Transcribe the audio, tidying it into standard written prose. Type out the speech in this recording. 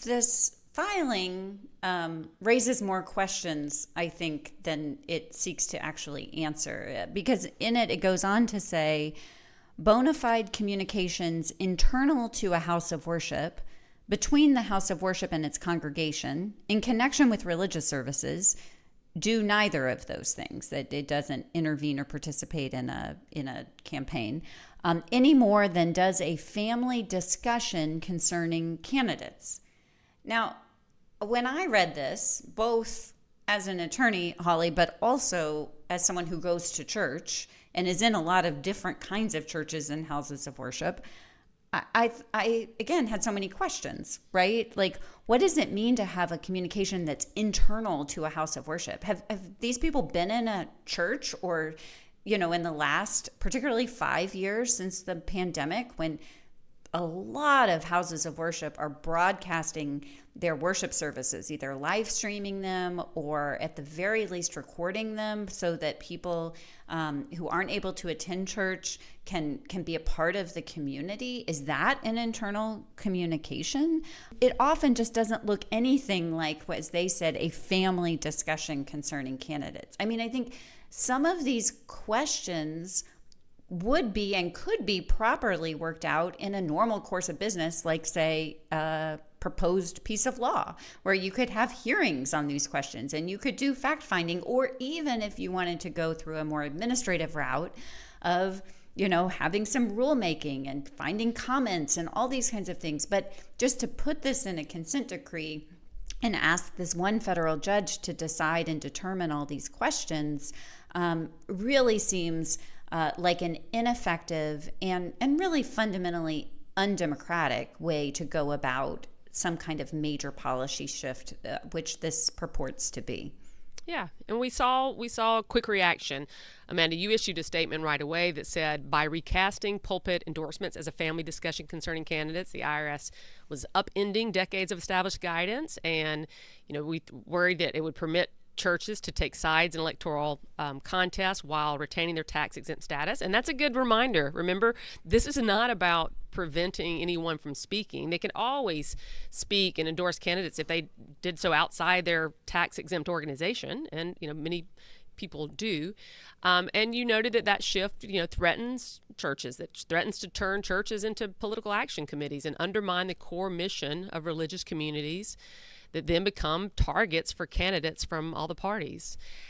this filing raises more questions, I think, than it seeks to actually answer. Because in it, it goes on to say bona fide communications internal to a house of worship, between the house of worship and its congregation, in connection with religious services, do neither of those things. That it doesn't intervene or participate in a campaign any more than does a family discussion concerning candidates. Now, when I read this, both as an attorney, Holly, but also as someone who goes to church and is in a lot of different kinds of churches and houses of worship, I again had so many questions, right? Like, what does it mean to have a communication that's internal to a house of worship? Have these people been in a church or, in the last, particularly 5 years since the pandemic, when a lot of houses of worship are broadcasting their worship services, either live streaming them or at the very least recording them so that people who aren't able to attend church can be a part of the community? Is that an internal communication? It often just doesn't look anything like, as they said, a family discussion concerning candidates. I mean, I think some of these questions would be and could be properly worked out in a normal course of business, like, say, a proposed piece of law, where you could have hearings on these questions and you could do fact finding, or even if you wanted to go through a more administrative route of, having some rulemaking and finding comments and all these kinds of things. But just to put this in a consent decree and ask this one federal judge to decide and determine all these questions really seems like an ineffective and really fundamentally undemocratic way to go about some kind of major policy shift, which this purports to be. Yeah, and we saw a quick reaction. Amanda, you issued a statement right away that said, by recasting pulpit endorsements as a family discussion concerning candidates, the IRS was upending decades of established guidance, and we worried that it would permit churches to take sides in electoral contests while retaining their tax-exempt status. And that's a good reminder. Remember, this is not about preventing anyone from speaking. They can always speak and endorse candidates if they did so outside their tax-exempt organization, and many people do. And you noted that shift, threatens churches, that threatens to turn churches into political action committees and undermine the core mission of religious communities that then become targets for candidates from all the parties.